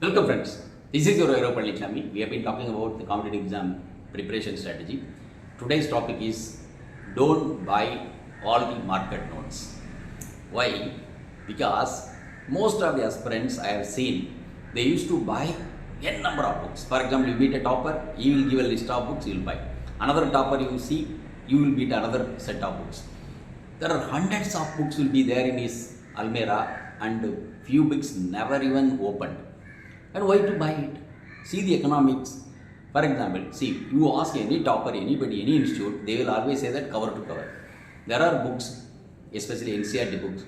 Welcome friends, this is your Vairava Palanichamy. We have been talking about the competitive exam preparation strategy. Today's topic is don't buy all the market notes. Why? Because most of the aspirants I have seen, they used to buy n number of books. For example, you meet a topper, he will give a list of books, you will buy. Another topper you will see, you will meet another set of books. There are hundreds of books will be there in his almirah and few books never even opened. And why to buy it? See the economics. For example, see, you ask any topper, anybody, any institute, they will always say that cover to cover. There are books, especially NCERT books,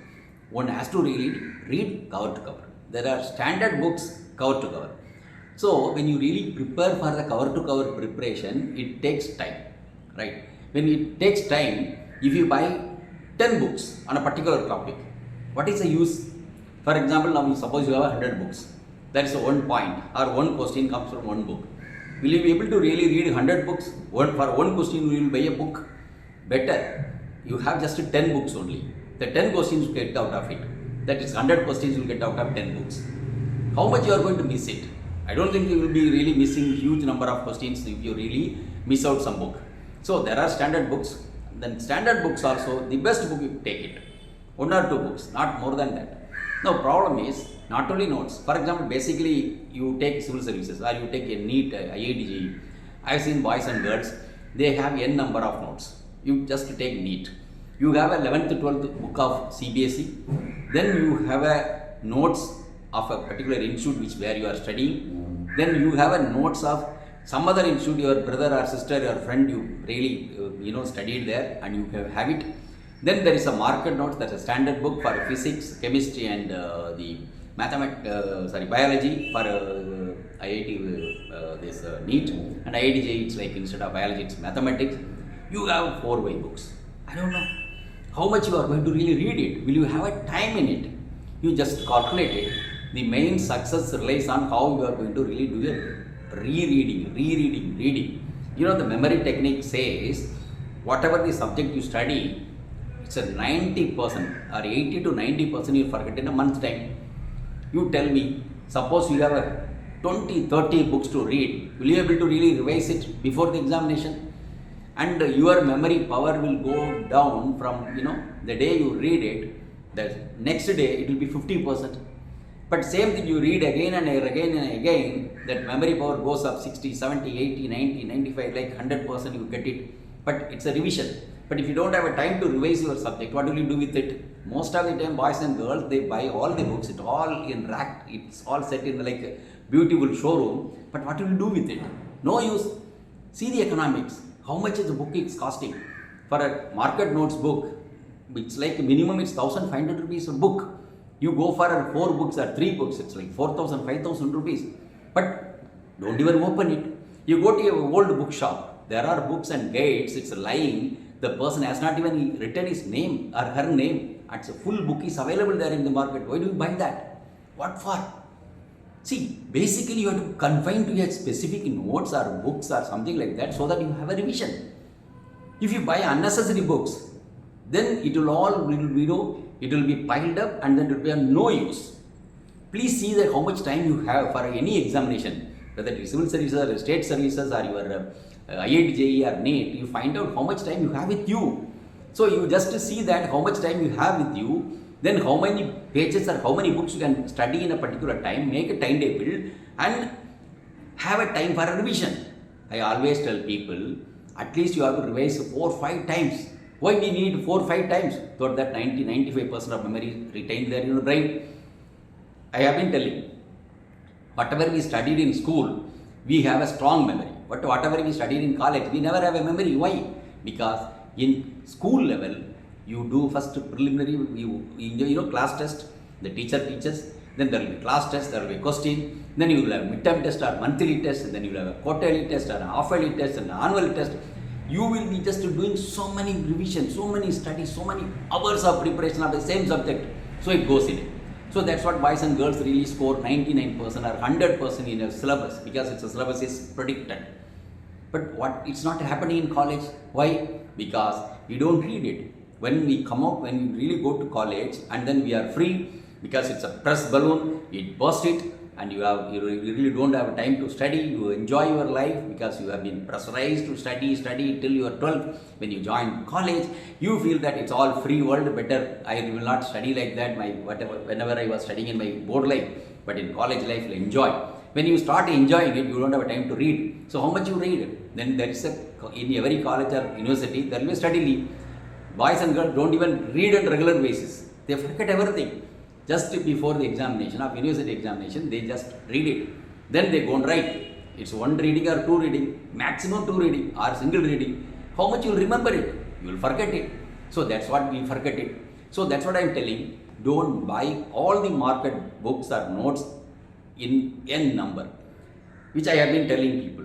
one has to read cover to cover. There are standard books cover to cover. So when you really prepare for the cover to cover preparation, it takes time, right? When it takes time, if you buy 10 books on a particular topic, what is the use? For example, now suppose you have 100 books. That is one point or one question comes from one book. Will you be able to really read 100 books? For one question you will buy a book? Better, you have just 10 books only. The 10 questions you get out of it. That is 100 questions you will get out of 10 books. How much you are going to miss it? I don't think you will be really missing huge number of questions if you really miss out some book. So there are standard books. Then standard books also, the best book you take it. One or two books, not more than that. Now problem is, not only notes. For example, basically you take civil services or you take a NEET, IIT. I have seen boys and girls, they have n number of notes. You just take NEET. You have a 11th, 12th book of CBSE. Then you have a notes of a particular institute where you are studying. Then you have a notes of some other institute, your brother or sister, your friend, you really studied there and you have it. Then there is a market notes, that's a standard book for physics, chemistry and the biology for IIT, this NEET, and IIT it's like instead of biology it's mathematics. You have 4 books. I don't know how much you are going to really read it. Will you have a time in it? You just calculate it. The main success relies on how you are going to really do your reading. The memory technique says whatever the subject you study, it's a 90% or 80 to 90% you forget in a month's time. You tell me, suppose you have a 20, 30 books to read, will you be able to really revise it before the examination? And your memory power will go down from, the day you read it, the next day it will be 50%. But same thing you read again and again, that memory power goes up 60, 70, 80, 90, 95, like 100% you get it. But it's a revision. But if you don't have a time to revise your subject, what will you do with it? Most of the time, boys and girls, they buy all the books, it's all in rack, it's all set in like a beautiful showroom. But what will you do with it? No use. See the economics. How much is the book is costing? For a market notes book, it's like minimum it's 1,500 rupees a book. You go for 4 books or 3 books, it's like 4,000, 5,000 rupees. But don't even open it. You go to your old bookshop, there are books and guides, it's lying. The person has not even written his name or her name. It's a full book is available there in the market. Why do you buy that? What for? See, basically you have to confine to a specific notes or books or something like that so that you have a revision. If you buy unnecessary books, then it will be piled up and then it will be of no use. Please see that how much time you have for any examination, whether it is civil services or state services or your IIT or NEET, you find out how much time you have with you. So you just see that how much time you have with you, then how many pages or how many books you can study in a particular time, make a timetable and have a time for a revision. I always tell people, at least you have to revise 4 or 5 times. Why we need 4 or 5 times? So that 90-95% of memory is retained there in the brain. I have been telling, whatever we studied in school, we have a strong memory. But whatever we studied in college, we never have a memory. Why? Because in school level, you do first preliminary, class test, the teacher teaches, then there will be class test, there will be question, then you will have midterm test or monthly test, then you will have a quarterly test or half-yearly test and annual test. You will be just doing so many revisions, so many studies, so many hours of preparation of the same subject. So it goes in it. So that's what boys and girls really score 99% or 100% in a syllabus because its syllabus is predicted. But it's not happening in college. Why? Because we don't read it. When we come out, when we really go to college and then we are free because it's a press balloon, it bursts it, and you really don't have time to study, you enjoy your life because you have been pressurized to study till you are 12. When you join college, you feel that it's all free world, better I will not study like that, whenever I was studying in my board life, but in college life I'll enjoy. When you start enjoying it, you don't have time to read. So how much you read? Then there is in every college or university there will be study leave. Boys and girls don't even read on regular basis. They forget everything. Just before the examination of university examination, they just read it. Then they go and write. It's one reading or two reading, maximum two reading or single reading. How much you'll remember it? You'll forget it. So that's what we forget it. So that's what I'm telling. Don't buy all the market books or notes in n number, which I have been telling people.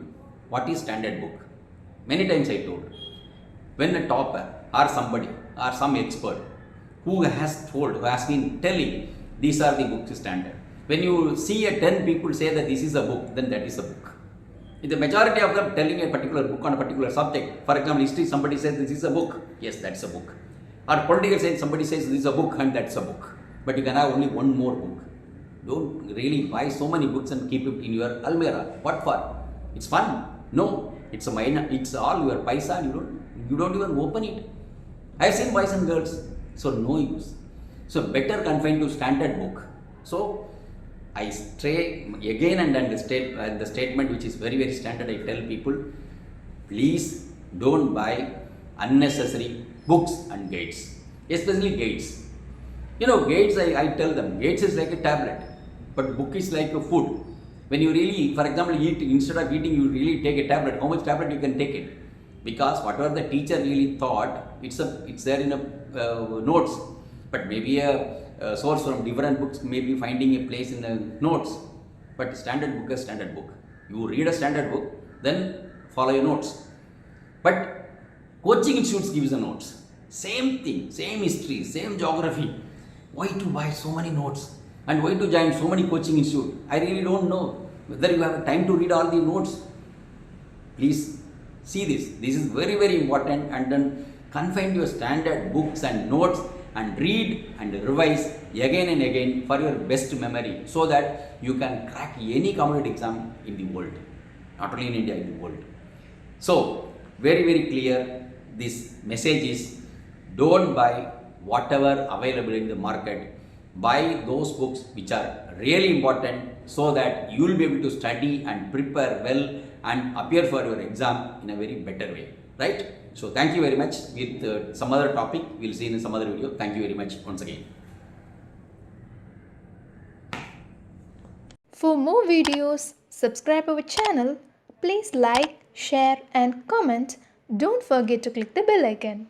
What is standard book? Many times I told. When a topper or somebody or some expert who has been telling these are the books standard. When you see 10 people say that this is a book, then that is a book. If the majority of them telling a particular book on a particular subject, for example, history, somebody says this is a book, yes, that's a book. Or political science, somebody says this is a book and that's a book. But you can have only one more book. Don't really buy so many books and keep it in your almirah. What for? It's fun? No, it's a minor. It's all your paisa. You don't even open it. I've seen boys and girls, so no use. So better confine to standard book. So I stray again and then the statement which is very very standard. I tell people, please don't buy unnecessary books and guides, especially guides. Guides, I tell them, guides is like a tablet, but book is like a food. When you really, for example, eat, instead of eating, you really take a tablet. How much tablet you can take it? Because whatever the teacher really thought, it's there in a notes. But maybe a source from different books may be finding a place in the notes. But standard book is standard book. You read a standard book, then follow your notes. But coaching institutes gives the notes. Same thing, same history, same geography. Why to buy so many notes? And why to join so many coaching institutes? I really don't know whether you have time to read all the notes. Please see this. This is very very important, and then confine your standard books and notes and read and revise again and again for your best memory, so that you can crack any competitive exam in the world, not only in India, in the world. So very very clear, this message is, don't buy whatever available in the market. Buy those books which are really important, so that you will be able to study and prepare well and appear for your exam in a very better way, right? So thank you very much. With some other topic, we'll see in some other video. Thank you very much once again. For more videos, subscribe our channel. Please like, share and comment. Don't forget to click the bell icon.